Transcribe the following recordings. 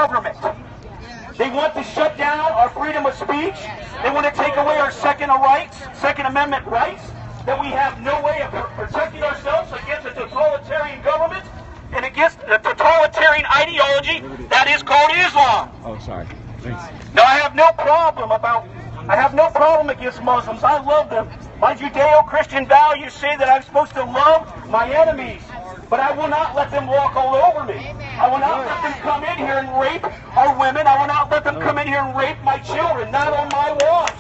government. They want to shut down our freedom of speech. They want to take away our Second Amendment rights, that we have no way of protecting ourselves against a totalitarian government and against a totalitarian ideology that is called Islam. Oh, sorry. Thanks. Now, I have no problem against Muslims. I love them. My Judeo-Christian values say that I'm supposed to love my enemies, but I will not let them walk all over me. I will not let them come in here and rape our women. I will not let them come in here and rape my children. Not on my watch.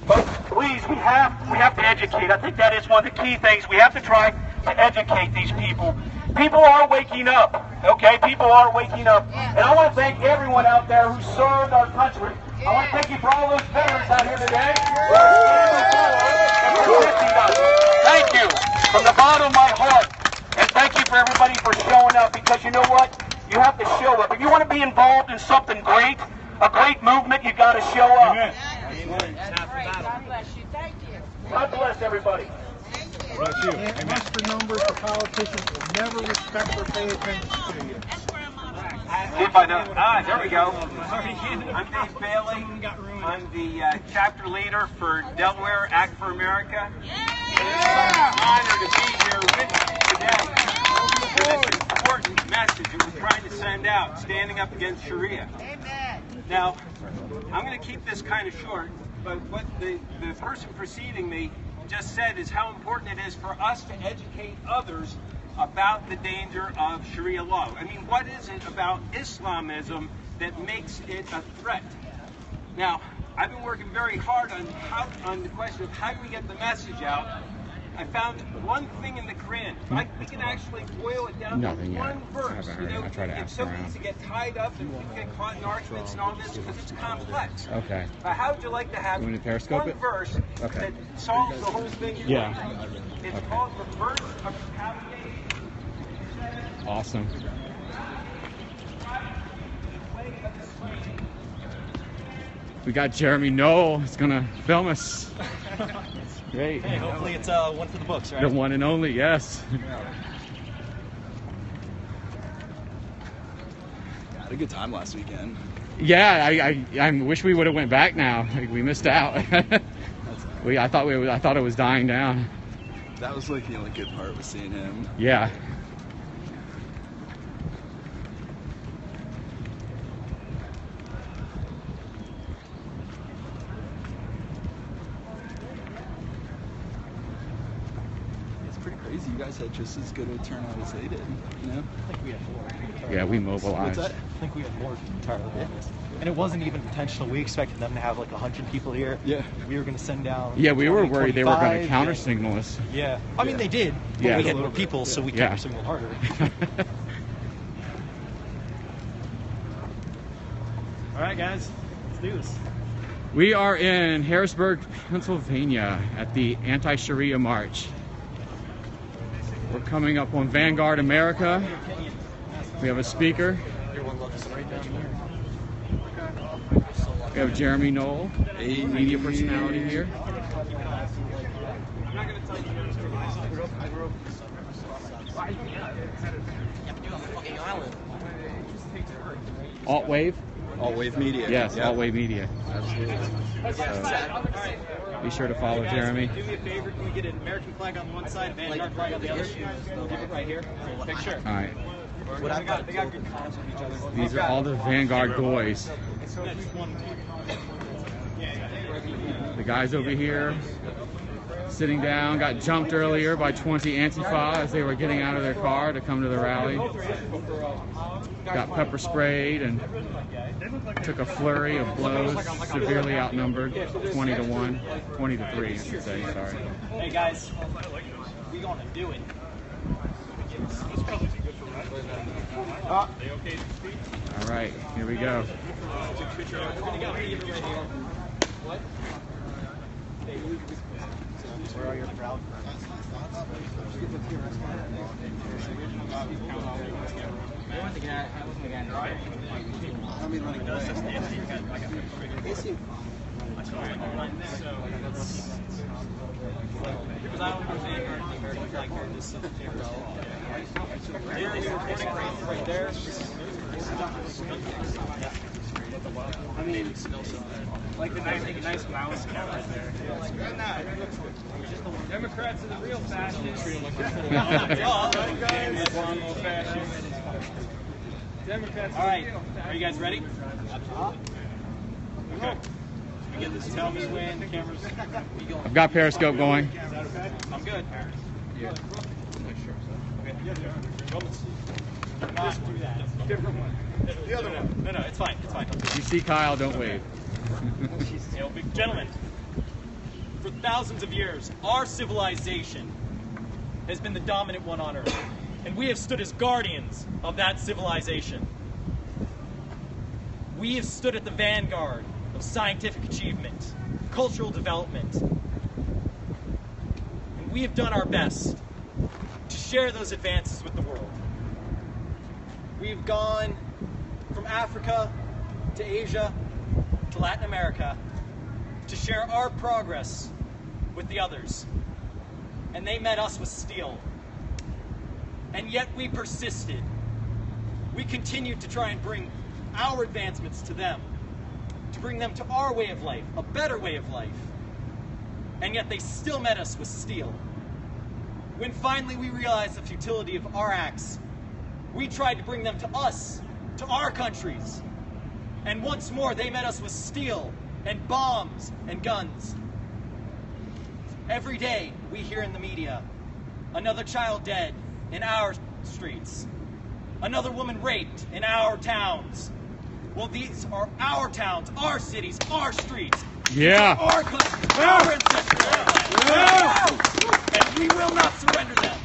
But please, we have to educate. I think that is one of the key things. We have to try to educate these people. People are waking up, okay? People are waking up. And I want to thank everyone out there who served our country. I want to thank you for all those veterans out here today. Thank you from the bottom of my heart. And thank you for everybody for showing up, because you know what? You have to show up. If you want to be involved in something great, a great movement, you got to show up. Amen. God bless you. Thank you. God bless everybody. Bless you. And that's the numbers the politicians will never respect or pay attention to you. See if I know. There we go. I'm Dave Bailey. I'm the chapter leader for Delaware Act for America. It's an honor to be here with you today for this important message that we're trying to send out, standing up against Sharia. Now, I'm going to keep this kind of short, but what the person preceding me just said is how important it is for us to educate others about the danger of Sharia law. I mean, what is it about Islamism that makes it a threat? Now, I've been working very hard on the question of how do we get the message out. I found one thing in the Quran. We can actually boil it down to one verse. You know, it's so easy to get tied up and people get caught in arguments and all this because it's complex. Okay. But how would you like to have one verse that solves the whole thing? Yeah. It's called the verse of retaliation. Awesome. We got Jeremy Knoll. He's gonna film us. Great. Hey, hopefully it's one for the books, right? The one and only, yes. Had a good time last weekend. Yeah, I wish we would have went back now. We missed out. I thought it was dying down. That was like the only good part was seeing him. Yeah. You guys had just as good a turnout as they did, you know? I think we had more. Yeah, we mobilized. What's that? I think we had more entirely. And it wasn't even intentional. We expected them to have like 100 people here. Yeah. We were going to send down. Yeah, we were worried they were going to counter signal us. Yeah. I mean, they did. But yeah. We had more people, so we counter signaled harder. All right, guys. Let's do this. We are in Harrisburg, Pennsylvania at the Anti-Sharia March. We're coming up on Vanguard America. We have a speaker. We have Jeremy Knoll, a media personality here. Alt-Wave? Alt-Wave Media. Yes, yep. Alt-Wave Media. Absolutely. So, be sure to follow Jeremy. Do me a favor, can we get an American flag on one side, Vanguard flag on the other? We'll give it right here. Picture. All right. They got good comms with each other. These are all the Vanguard boys. The guys over here sitting down got jumped earlier by 20 Antifa as they were getting out of their car to come to the rally. Got pepper sprayed and took a flurry of blows, severely outnumbered, 20 to 1, 20 to 3, I should say, sorry. Hey guys, we gonna do it. All right, here we go. Where are your proud friends? Right there. I mean, like the nice mouse cat right there. Democrats are the real fascists. Democrats. All right, are you guys ready? Okay. We get this tailwind, the cameras. I've got Periscope going. Is that okay? I'm good. Yeah. Okay. Not do that. Different one. The other one. No, it's fine. It's fine. If you see Kyle, don't wave. Gentlemen, for thousands of years, our civilization has been the dominant one on Earth, and we have stood as guardians of that civilization. We have stood at the vanguard of scientific achievement, cultural development, and we have done our best to share those advances with the world. We have gone from Africa to Asia to Latin America to share our progress with the others. And they met us with steel. And yet we persisted. We continued to try and bring our advancements to them, to bring them to our way of life, a better way of life. And yet they still met us with steel. When finally we realized the futility of our acts, we tried to bring them to us, to our countries. And once more, they met us with steel and bombs and guns. Every day, we hear in the media, another child dead in our streets, another woman raped in our towns. Well, these are our towns, our cities, our streets. Yeah. Our countries, our ancestral land. And we will not surrender them.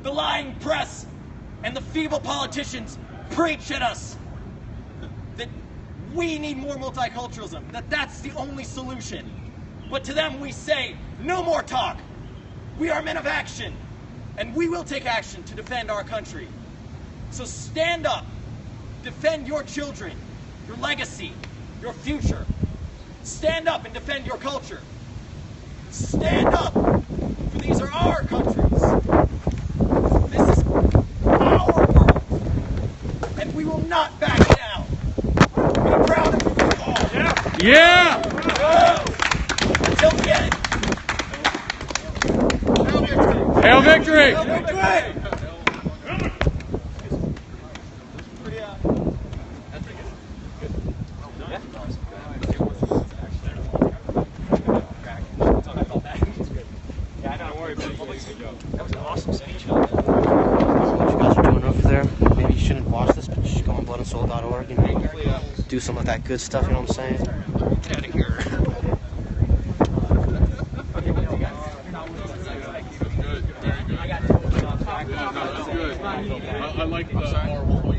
The lying press and the feeble politicians preach at us that we need more multiculturalism, that that's the only solution. But to them we say, no more talk. We are men of action, and we will take action to defend our country. So stand up, defend your children, your legacy, your future. Stand up and defend your culture. Stand up, for these are our countries. This is our world, and we will not back down. Be proud of who we are. Yeah! Until the end. Hail victory! Hail victory! That was an awesome speech. What you guys are doing over there, maybe you shouldn't watch this, but you should go on bloodandsoul.org and do some of that good stuff, you know what I'm saying? Get out of here. I like the horrible.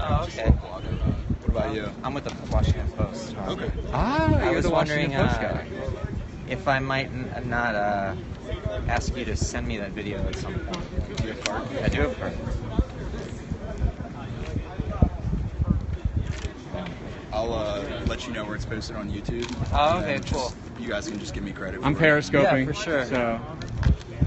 Oh, okay. What about you? I'm with the Washington Post. Okay. I You're was the wondering Washington Post guy. if I might not ask you to send me that video at some point. Do you have a card? I do have a card. I'll let you know where it's posted on YouTube. Oh, And okay, then cool. just- you guys can just give me credit. I'm for it. periscoping. Yeah, for sure. So,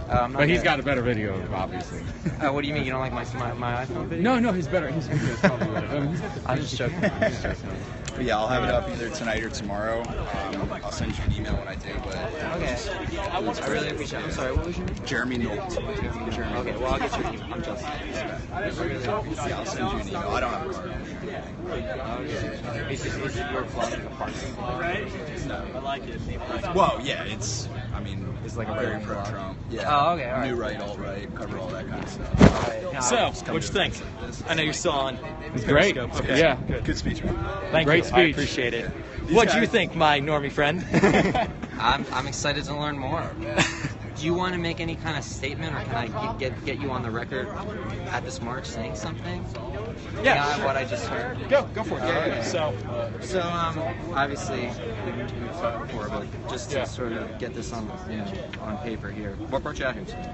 I'm not but he's gonna- got a better video, obviously. What do you mean? You don't like my iPhone video? No, he's better. His video is probably better. I'm just joking. I'm just joking. But yeah, I'll have it up either tonight or tomorrow. I'll send you an email when I do. But Okay. I really appreciate it. I'm sorry, what was your name? Jeremy Nolt. Jeremy. Okay, well, I'll get your email. I'm just. Yeah, I'll send you an email. I don't have a card. Okay. Is it your vlog a party? Right? I like it. Well, yeah, it's. I mean, It's like a very right-wing pro blog. Trump. Yeah. Oh, okay, all right. New right, alt right, cover all that kind of stuff. So, what you think? I know you're still on. It's great. Periscope. Okay. Yeah. Good speech, man. Thank Great you. I speech. appreciate it. What do you think, my normie friend? I'm excited to learn more. Do you want to make any kind of statement, or can I get you on the record at this march saying something? Yeah, Beyond sure. what I just heard. Go for it. Okay. So, Obviously, we've talked before, but just to sort of get this on paper here. What brought you out here today?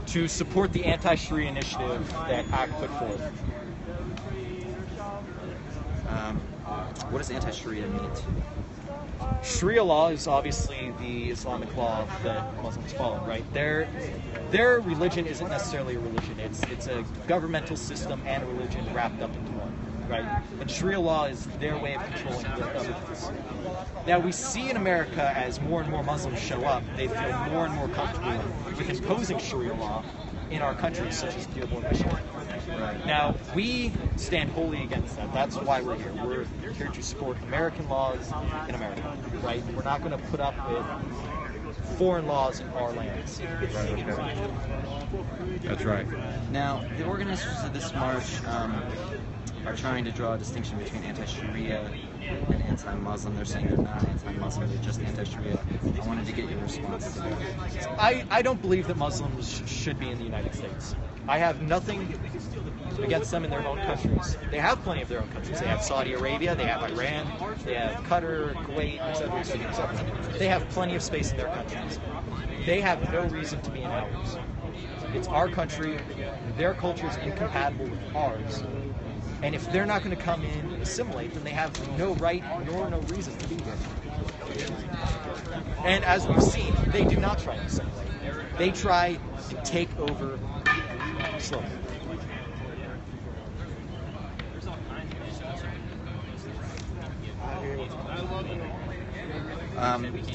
to support the anti-Sharia initiative that ACT put forth. What does anti-Sharia mean to you? Sharia law is obviously the Islamic law that Muslims follow, right? Their religion isn't necessarily a religion. It's a governmental system and a religion wrapped up into one, right? And Sharia law is their way of controlling their governments. Now we see in America, as more and more Muslims show up, they feel more and more comfortable with imposing Sharia law in our countries, such as the abortion. Right. Now, we stand wholly against that. That's why we're here. We're here to support American laws in America, right? We're not going to put up with foreign laws in our lands. Right, okay. That's right. Now, the organizers of this march are trying to draw a distinction between anti-Sharia and anti-Muslim. They're saying they're not anti-Muslim, they're just anti-Sharia. I wanted to get your response to that. I don't believe that Muslims should be in the United States. I have nothing against them in their own countries. They have plenty of their own countries. They have Saudi Arabia, they have Iran, they have Qatar, Kuwait, etc., etc. They have plenty of space in their countries. They have no reason to be in ours. It's our country. Their culture is incompatible with ours. And if they're not going to come in and assimilate, then they have no right nor no reason to be here. And as we've seen, they do not try to assimilate. They try to take over slowly.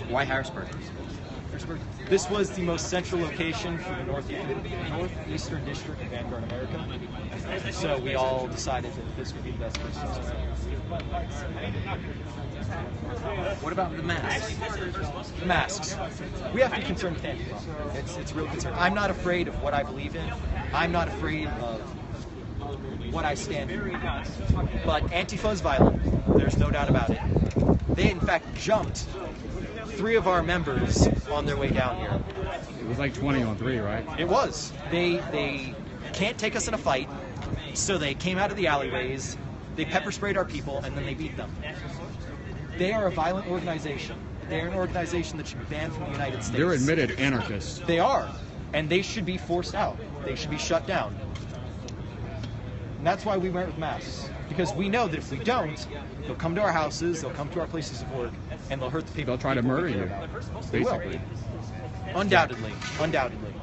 Why Harrisburg? This was the most central location for the northeastern district of Vanguard, America. So we all decided that this would be the best place to start. What about the masks? The masks. We have to be concerned with Antifa. It's a real concern. I'm not afraid of what I believe in. I'm not afraid of what I stand for. But Antifa is violent. There's no doubt about it. They, in fact, jumped 3 of our members on their way down here. It was like 20 on 3, right? It was. They can't take us in a fight, so they came out of the alleyways, they pepper sprayed our people, and then they beat them. They are a violent organization. They're an organization that should be banned from the United States. They're admitted anarchists. They are, and they should be forced out. They should be shut down. And that's why we went with masks. Because we know that if we don't, they'll come to our houses, they'll come to our places of work, and they'll hurt the people. They'll try to murder you, basically. Undoubtedly. Undoubtedly.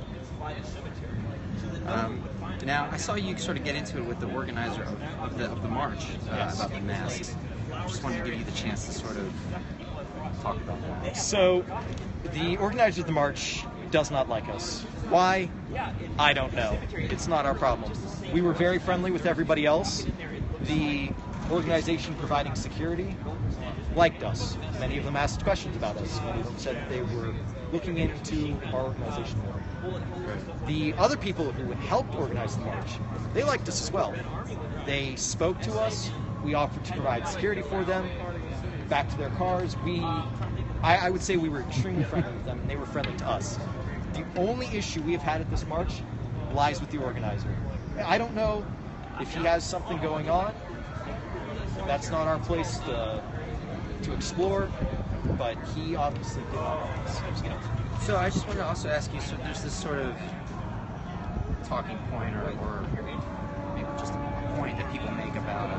Now, I saw you sort of get into it with the organizer of the march about the masks. I just wanted to give you the chance to sort of talk about that. So, the organizer of the march does not like us. Why? I don't know. It's not our problem. We were very friendly with everybody else. The organization providing security liked us. Many of them asked questions about us. Many of them said that they were looking into our organization more. The other people who helped organize the march, they liked us as well. They spoke to us. We offered to provide security for them, back to their cars. I would say we were extremely friendly with them, and they were friendly to us. The only issue we have had at this march lies with the organizer. I don't know if he has something going on. That's not our place to explore, but he obviously did not want us. So I just wanted to also ask you, so there's this sort of talking point or maybe just a point that people make about,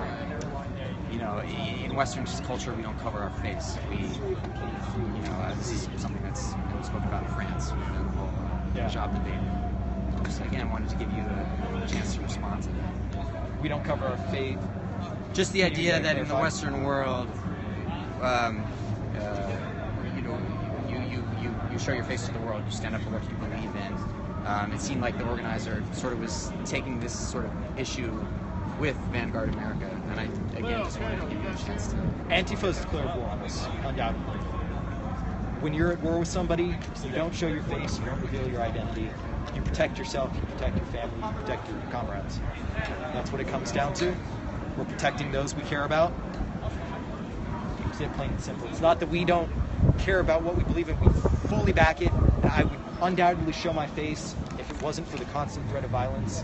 in Western culture we don't cover our face. This is something that's spoken about in France with the whole hijab debate. Just again, wanted to give you the chance to respond to that. We don't cover our face. Just the idea that in the Western world, you show your face to the world, you stand up for what you believe in. It seemed like the organizer sort of was taking this sort of issue with Vanguard America, and I, again, just wanted to give you a chance to... Antifa has declared war on us, undoubtedly. When you're at war with somebody, you don't show your face, you don't reveal your identity, you protect yourself, you protect your family, you protect your comrades. That's what it comes down to. We're protecting those we care about. It's plain and simple. It's not that we don't care about what we believe in. We fully back it. I would undoubtedly show my face if it wasn't for the constant threat of violence.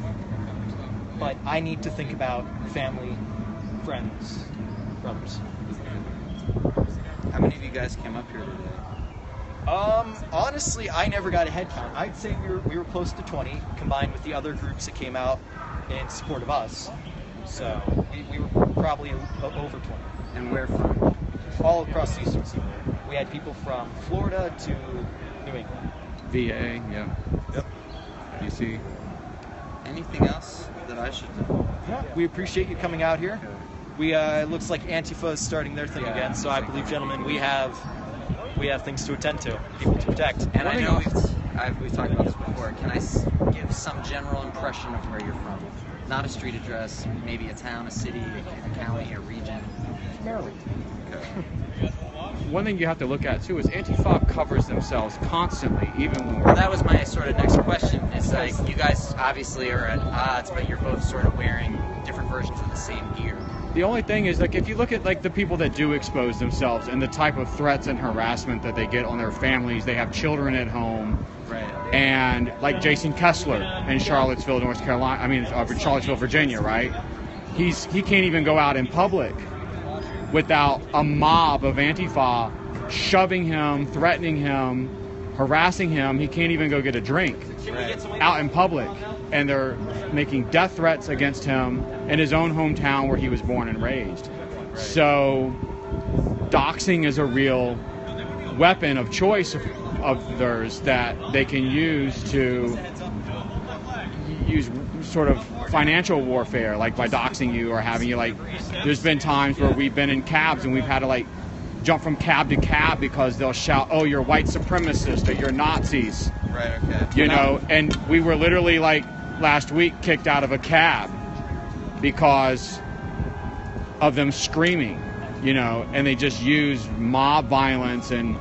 But I need to think about family, friends, brothers. How many of you guys came up here today? Honestly, I never got a head count. I'd say we were close to 20, combined with the other groups that came out in support of us. So we were probably over 20. And where from? all across the Eastern Seaboard. We had people from Florida to New England. VA, yeah. Yep. DC. Anything else that I should know? We appreciate you coming out here. We it looks like Antifa is starting their thing again, so I believe, gentlemen, we have things to attend to, people to protect. And I know we've talked about this before. Can I give some general impression of where you're from? Not a street address, maybe a town, a city, a county, a region. Maryland. Okay. One thing you have to look at too is Antifa covers themselves constantly, even when Well, that was my sort of next question. It's like you guys obviously are at odds, but you're both sort of wearing different versions of the same gear. The only thing is, like, if you look at like the people that do expose themselves and the type of threats and harassment that they get on their families, they have children at home, Right. and like Jason Kessler in Charlottesville, North Carolina. I mean, Charlottesville, Virginia, right? He can't even go out in public without a mob of Antifa shoving him, threatening him, harassing him. He can't even go get a drink out in public, and they're making death threats against him in his own hometown where he was born and raised. So doxing is a real weapon of choice of theirs that they can use to use sort of financial warfare, like by doxing you or having you, like, there's been times where we've been in cabs and we've had to like jump from cab to cab because they'll shout, oh, you're white supremacist or you're Nazis. Right, okay. You know, and we were literally like last week kicked out of a cab because of them screaming, you know, and they just use mob violence and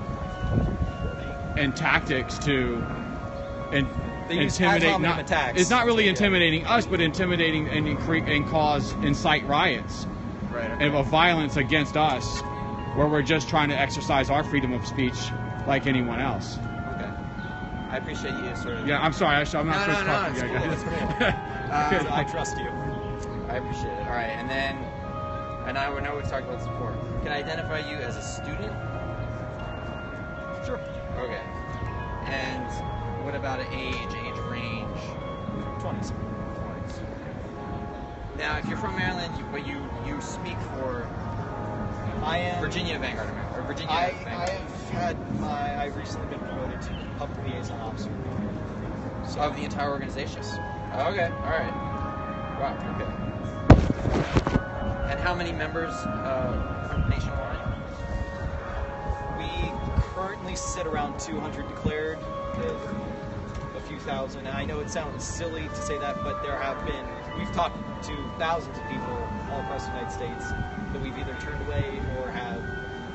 tactics to intimidate. It's not really intimidating us, but intimidating and incite riots of violence against us, where we're just trying to exercise our freedom of speech like anyone else. Okay. I appreciate you sort of. Yeah, I'm sorry. I'm not supposed to talk to you. I trust you. I appreciate it. All right, and then, and I know we've talked about this before. Can I identify you as a student? Sure. Okay. And what about an age range? 20s. Now, if you're from Maryland, but you speak for I am Virginia Vanguard America, or Virginia Vanguard. I've recently been promoted to public liaison officer. So of the entire organization. Okay. All right. Wow. Okay. And how many members nationwide? We currently sit around 200 declared, a few thousand. And I know it sounds silly to say that, but we've talked to thousands of people all across the United States that we've either turned away or have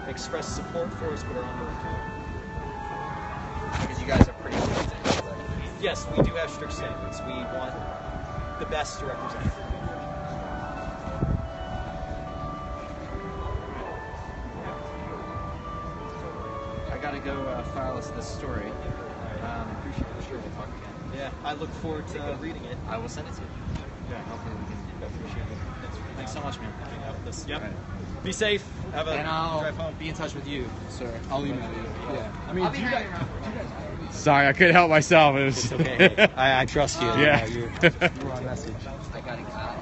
expressed support for us but are unwilling to. Because you guys are pretty strict. Yes, we do have strict standards. We want the best to represent. I gotta go file this story. Appreciate it. Sure, we'll talk again. Yeah, I look forward to reading it. I will send it to you. Yeah, Hopefully we can. appreciate it. Thanks so much, man. Yep. Right. Be safe. Have a And I'll drive home. be in touch with you, sir. I'll email you. Yeah. I mean, Sorry, I couldn't help myself. It was It's okay. I trust you. Yeah. You're on message. I gotta get out.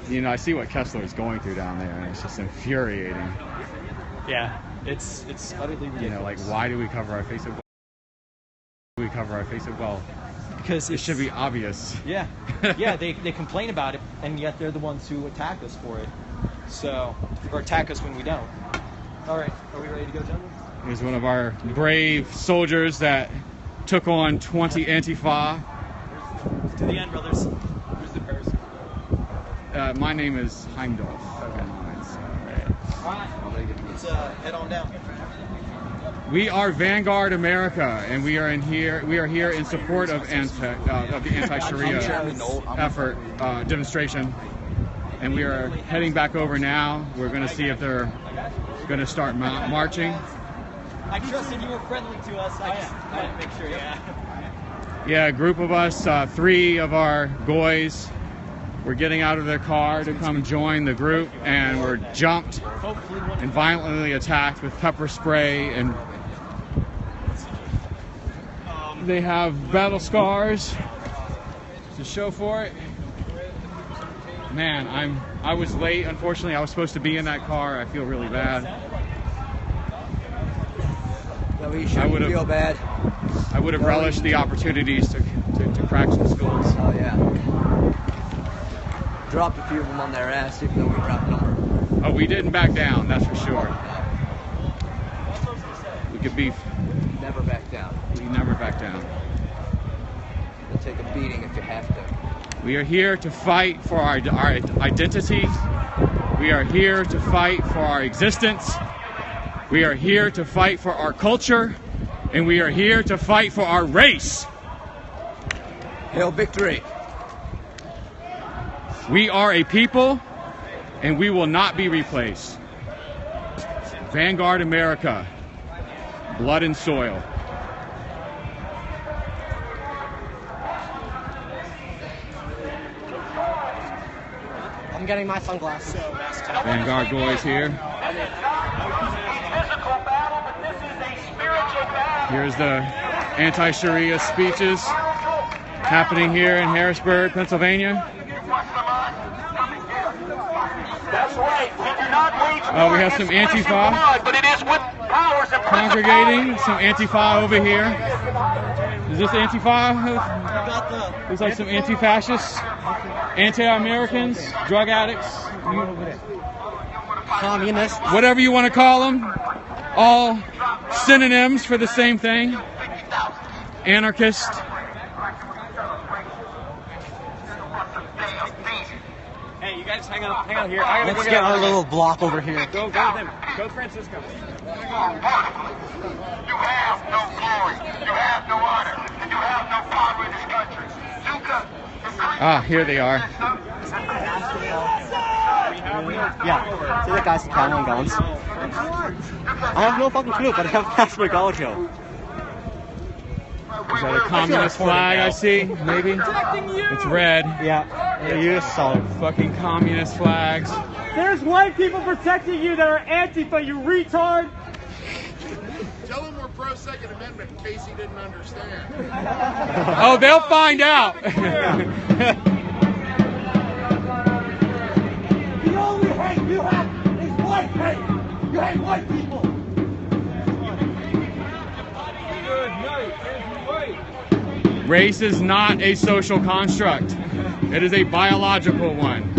You know, I see what Kessler is going through down there, and it's just infuriating. Yeah, it's utterly ridiculous. You know, like, why do we cover our face? Well, because it should be obvious. Yeah, yeah. They complain about it, and yet they're the ones who attack us for it. So, or attack us when we don't. All right, are we ready to go, gentlemen? Here's one of our brave soldiers that took on 20 Antifa. To the end, brothers. My name is Heimdall. All right, let's head on down. We are Vanguard America, and we are here in support of the anti-Sharia effort demonstration, and we are heading back over now. We're going to see if they're going to start marching. I trusted you were friendly to us. I just wanted to make sure. Yeah, a group of us, 3 of our goys, were getting out of their car to come join the group, and were jumped and violently attacked with pepper spray, and they have battle scars to show for it. Man, I was late. Unfortunately, I was supposed to be in that car. I feel really bad. No, you shouldn't feel bad. I would have relished the opportunities to crack some schools. Oh yeah. Dropped a few of them on their ass, even though we dropped a number. Oh, we didn't back down, that's for sure. We could be. Never back down. We never back down. You'll take a beating if you have to. We are here to fight for our identity. We are here to fight for our existence. We are here to fight for our culture. And we are here to fight for our race. Hail victory. We are a people, and we will not be replaced. Vanguard America, blood and soil. I'm getting my sunglasses. Vanguard boys here. Here's the anti-Sharia speeches happening here in Harrisburg, Pennsylvania. That's right. We do not wage Oh, we have some Antifa but it is with powers and congregating. Some Antifa over here. Is this Antifa? Looks like some anti-fascists, anti-Americans, drug addicts, Communists. whatever you want to call them. All synonyms for the same thing. Anarchist. Hey, you guys hang out here. Let's get our little block over here. Go with them. Go Francisco. You have no glory, you have no honor, and you have no power in this country. Ah, here they are. Yeah. See that guy's carrying guns? I have no fucking clue, but I have passed my gojo. Is that a communist flag I see? Maybe? It's red. Yeah. You solid. Fucking communist flags. There's white people protecting you that are Antifa, you retard! Tell him we're pro Second Amendment in case he didn't understand. Oh, they'll find out. The only hate you have is white hate. You hate white people. Race is not a social construct. It is a biological one.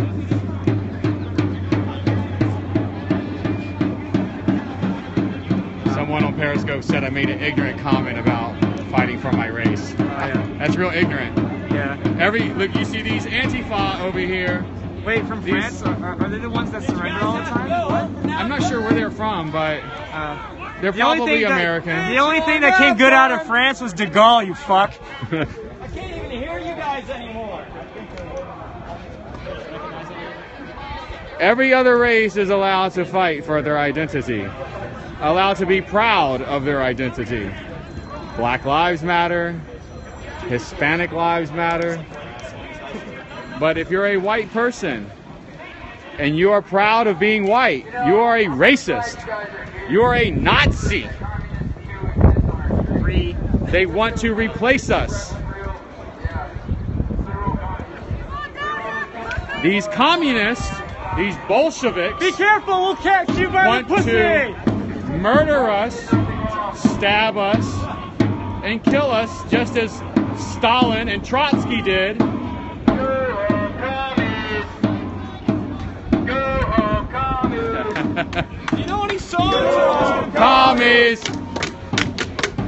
Someone on Periscope said I made an ignorant comment about fighting for my race. That's real ignorant. Yeah. Look, you see these Antifa over here. Wait, from France? Are they the ones that surrender all the time? What? I'm not sure where they're from, but they're probably American. The only thing that came good out of France was De Gaulle, you fuck. I can't even hear you guys anymore. Every other race is allowed to fight for their identity, allowed to be proud of their identity. Black lives matter, Hispanic lives matter. But if you're a white person and you are proud of being white, you are a racist. You are a Nazi. They want to replace us. These communists, these Bolsheviks, be careful, we'll catch you by want the pussy. to murder us, stab us, and kill us just as Stalin and Trotsky did. You know any songs? Commies!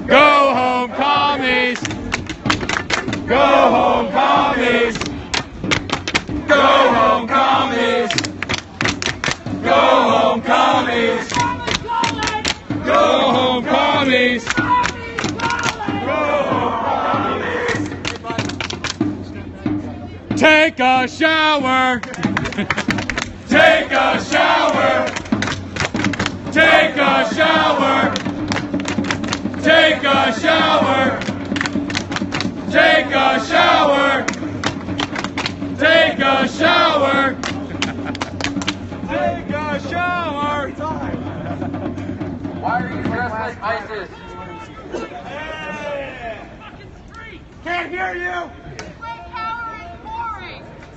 Go home, commies! Go home, commies! Go home, commies! Go home, commies! Go home, commies! Take a shower! Take a shower! Take a shower! Take a shower! Take a shower! Take a shower! Take a shower! Why are you dressed like ISIS? Can't hear you.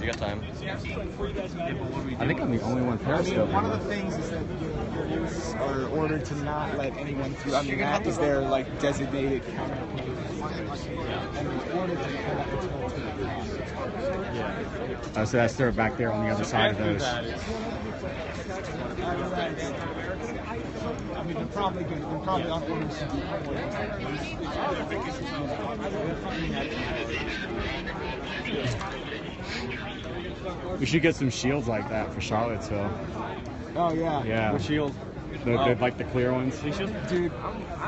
You got time. I think I'm the only one Periscope. One of the things is that your youths are ordered to not let anyone through. I mean, that is their like designated counterpoint. And in order to Oh, so that's there back there on the other side of those. I mean, they're probably good. They're probably on orders. We should get some shields like that for Charlottesville. Oh yeah. Yeah. What shield? They're like the clear ones. Dude.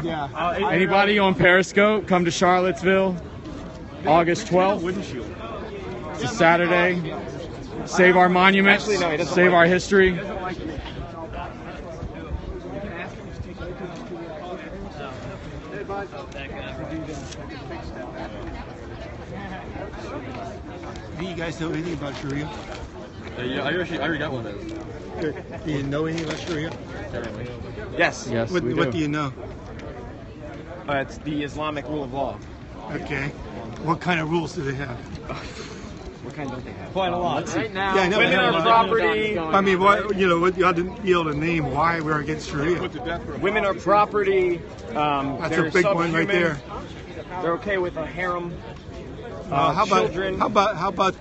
Yeah. Anybody on Periscope? Come to Charlottesville, August 12th. Wooden shield. It's a Saturday. Save our monuments. Save our history. Do you guys know anything about Sharia? Yeah, I already got one of those. Do you know anything about Sharia? Yes. Yes, What we do do. you know? It's the Islamic rule of law. Okay. What kind of rules do they have? What kind don't they have? Quite a lot. Right now, yeah, I know, women are property. I mean, what you ought to be able to name why we're against Sharia. Women are property. That's they're a big one right there. They're okay with a harem. How children. about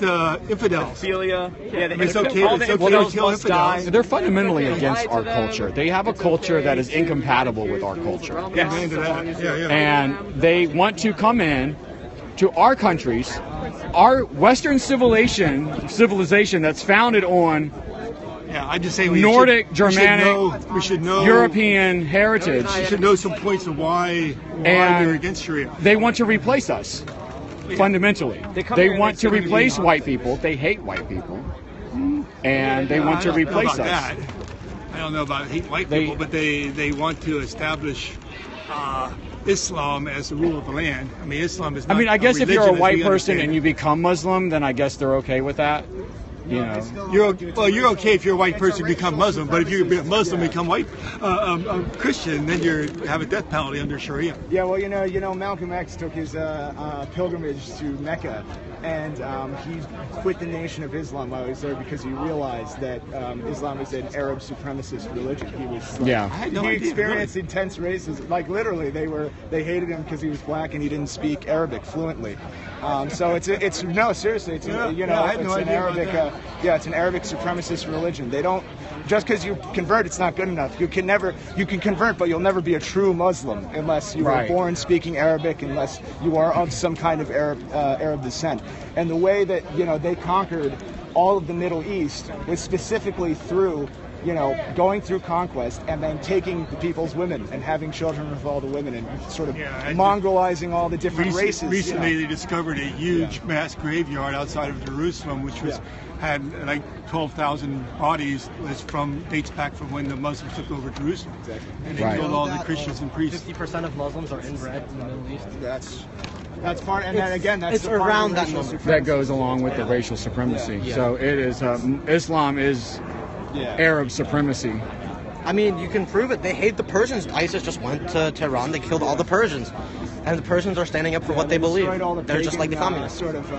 infidels? Pedophilia. Yeah, It's okay. all the It's okay to infidels kill must die. infidels. They're fundamentally against our culture. They have a culture that is incompatible with our culture. Yeah, yeah. And they want to come in to our countries, our Western civilization that's founded on Yeah, I just say we Nordic, Germanic, we should know European heritage. We should know some points of why And they're against Sharia. They want to replace us, fundamentally. They want to replace white people. They hate white people. And they want to replace us. I don't know about hate white people, but they want to establish Islam as the rule of the land. I mean, Islam is not I guess if you're a religion as white we person understand and you become Muslim, then I guess they're okay with that. You know. You're okay if you're a white person become Muslim, but if you're a Muslim become white Christian, then you have a death penalty under Sharia. Yeah, well, you know, Malcolm X took his pilgrimage to Mecca, and he quit the Nation of Islam while he was there because he realized that Islam is an Arab supremacist religion. He was I had no he idea, experienced intense racism. Like literally, they hated him because he was black and he didn't speak Arabic fluently. So it's no, seriously, it's I had no it's an idea about Arabic that. it's an Arabic supremacist religion. They don't just because you convert, it's not good enough. You can convert, but you'll never be a true Muslim unless you were born speaking Arabic, unless you are of some kind of Arab descent. And the way that they conquered all of the Middle East was specifically through going through conquest and then taking the people's women and having children with all the women and sort of Mongolizing all the different races. Recently, they discovered a huge mass graveyard outside of Jerusalem, which had like 12,000 bodies. Dates back from when the Muslims took over Jerusalem. Exactly. And they killed all the Christians and priests. 50% of Muslims are inbred in the Middle East. That's part, and then again, that's it's around that number. That goes along with the racial supremacy. Yeah. So it is Islam is Arab supremacy. I mean, you can prove it. They hate the Persians. ISIS just went to Tehran. They killed all the Persians, and the Persians are standing up for what they believe. They're just like the communists. Sort of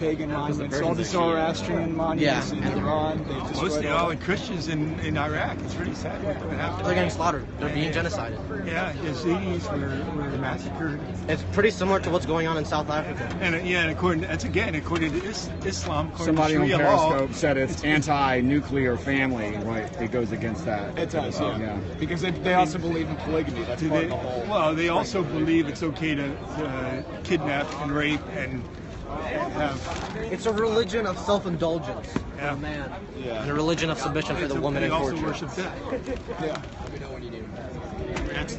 pagan monuments, all the Zoroastrian monuments in Iran. Mostly all the Christians in Iraq. It's really sad what happened. They're getting slaughtered. They're being genocided. Yeah, Yazidis were massacred. It's pretty similar to what's going on in South Africa. And according to Islam, Somebody on Sharia Periscope law, said it's anti-nuclear family. Right? It goes against that. It does, yeah. Because they also believe in polygamy. That's part of the whole. Well, they also believe it's okay to kidnap and rape and have. It's a religion of self-indulgence for the man, and a religion of submission for the woman and torture. They also worship death. Yeah.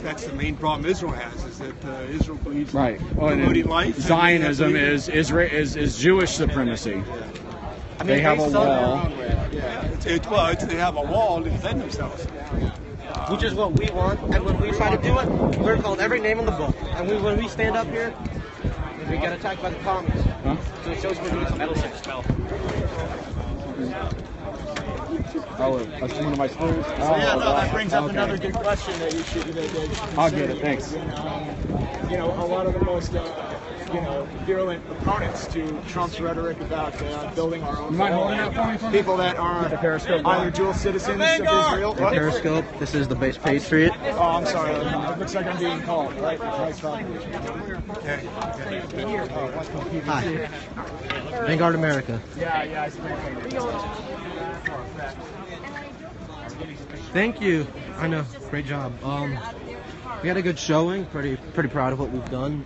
That's the main problem Israel has, is that Israel believes in promoting life. Zionism is Jewish supremacy. I mean, they have a wall. They have a wall to defend themselves. Which is what we want, and when we try to do it, we're called every name in the book. And when we stand up here, we get attacked by the commies. Huh? So it shows we're doing some metal spell. Oh, that's one of my screws. That brings up another good question that you should. I'll get it. Thanks. A lot of the most virulent opponents to Trump's rhetoric about building our own people that are either dual citizens of Israel. Hey, Periscope, this is the base Patriot. Oh, I'm sorry. It looks like I'm being called. Right? Nice talking to you. Hi. Vanguard America. Yeah, I see. Thank you. I know. Great job. We had a good showing. Pretty proud of what we've done.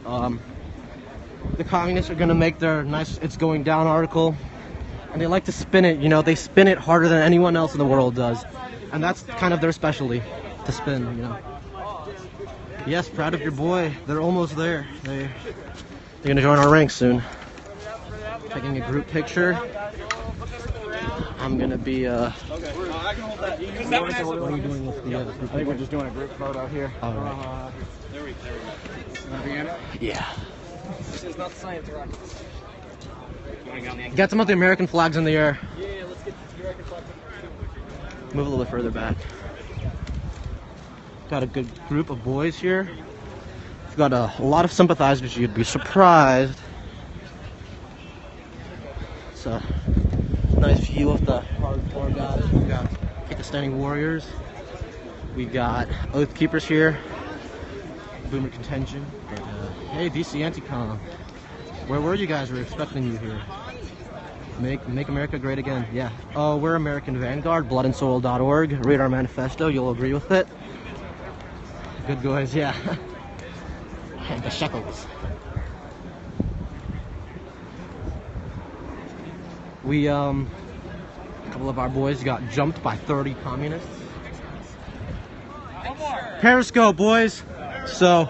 The communists are going to make their nice "It's Going Down" article, and they like to spin it. They spin it harder than anyone else in the world does, and that's kind of their specialty, to spin. Yes, proud of your boy. They're almost there. They're going to join our ranks soon. Taking a group picture. I'm going to be. What are you doing with the other group? I think we're just doing a group photo here. All right. There we go. Yeah. This is not science rocket. Get some of the American flags in the air. Yeah, let's get the American flag. Move a little bit further back. Got a good group of boys here. We've got a lot of sympathizers. You'd be surprised. It's a nice view of the hardcore guys. We've got Pakistani warriors. We got Oath Keepers here. Boomer contention. But, hey, DC Anti-Com. Where were you guys? We're expecting you here. Make America great again. Yeah. We're American Vanguard, bloodandsoil.org. Read our manifesto. You'll agree with it. Good guys, yeah. And the shekels. We, a couple of our boys got jumped by 30 communists. Periscope, boys. So.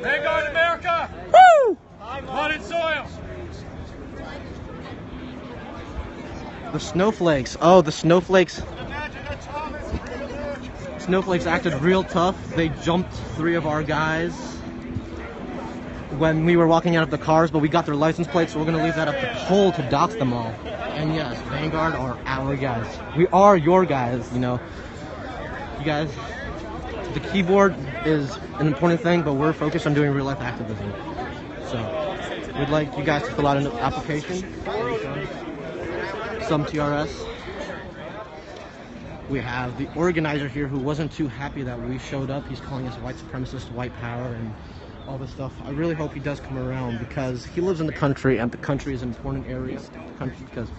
Vanguard America! Woo! Blood and soil! The snowflakes. Oh, the snowflakes. Snowflakes acted real tough. They jumped 3 of our guys when we were walking out of the cars, but we got their license plates, so we're going to leave that up to Cole to dox them all. And yes, Vanguard are our guys. We are your guys, You guys, the keyboard is an important thing, but we're focused on doing real-life activism. So, we'd like you guys to fill out an application. Some TRS. We have the organizer here who wasn't too happy that we showed up. He's calling us white supremacist, white power, and all this stuff. I really hope he does come around because he lives in the country, and the country is an important area because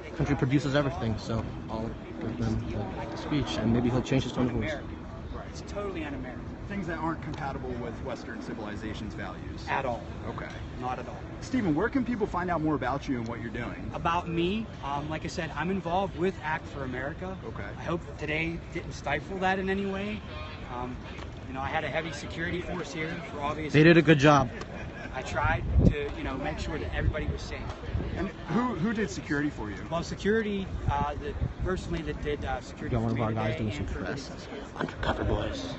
the country produces everything. So I'll give them the speech, and maybe he'll change his tone of voice. It's totally un-American. Things that aren't compatible with Western civilization's values. At all. Okay. Not at all. Stephen, where can people find out more about you and what you're doing? About me, like I said, I'm involved with Act for America. Okay. I hope today didn't stifle that in any way. I had a heavy security force here for obvious. They did a good job. I tried to, make sure that everybody was safe. And who did security for you? Well, security, personally that did security Got one for of me our guys today doing some and for press. business. Undercover boys.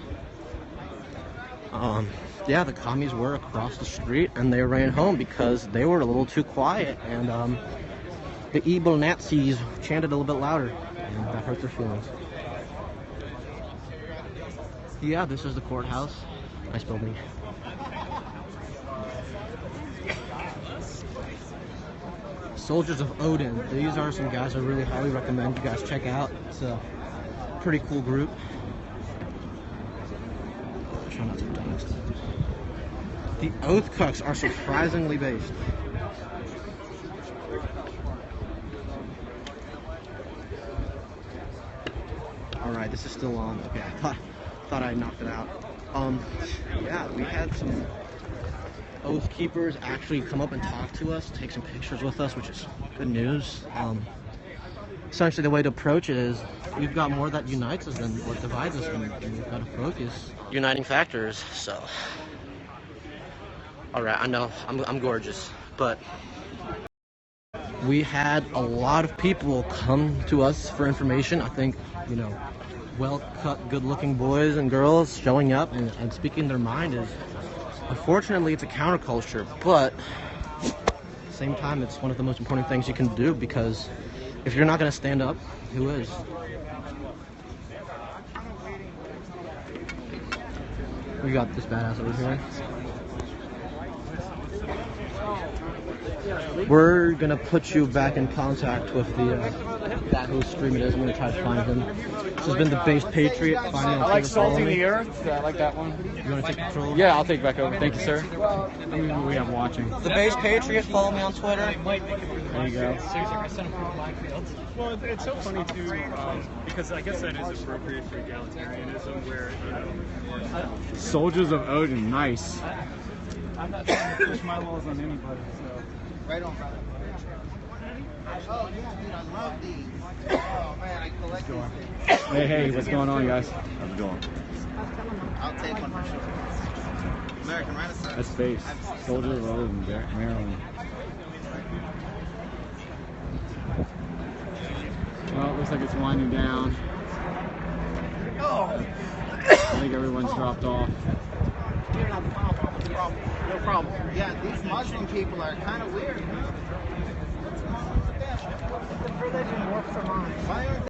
Yeah, the commies were across the street and they ran home because they were a little too quiet, and the evil Nazis chanted a little bit louder, and that hurt their feelings. Yeah, this is the courthouse. Nice building. Soldiers of Odin. These are some guys I really highly recommend you guys check out. It's a pretty cool group. Try not to dust. The Oath Cooks are surprisingly based. Alright, this is still on. Okay, I thought I knocked it out. Yeah, we had some Oath Keepers actually come up and talk to us, take some pictures with us, which is good news. Essentially the way to approach it is we've got more that unites us than what divides us, and we've got to focus. Uniting factors, so. Alright, I know, I'm gorgeous, but we had a lot of people come to us for information. I think, well-cut, good-looking boys and girls showing up and speaking their mind is, unfortunately, it's a counterculture, but at the same time, it's one of the most important things you can do, because if you're not going to stand up, who is? We got this badass over here. We're gonna put you back in contact with the guy whose stream it is. I'm gonna try to find him. This has been the Base Patriot. I like Salting the Earth. I like that one. You wanna take control? Yeah, I'll take it back over. Thank you, sir. How many do we have watching? The Base Patriot. Follow me on Twitter. There you go. Well, it's so funny too, because I guess that is appropriate for egalitarianism, where Soldiers of Odin, nice. I'm not trying to push my laws on anybody. So. Right on, brother. Oh, yeah, dude, I love these. Oh, man, I collect these. Hey, what's going on, guys? How's it going? I'll take one for sure. American Renaissance. That's base. Soldiers of Odin, Maryland. Well, it looks like it's winding down. Oh. I think everyone's dropped off. No problem. Yeah, these Muslim people are kind of weird. What's wrong with them? What's the religion work for mine?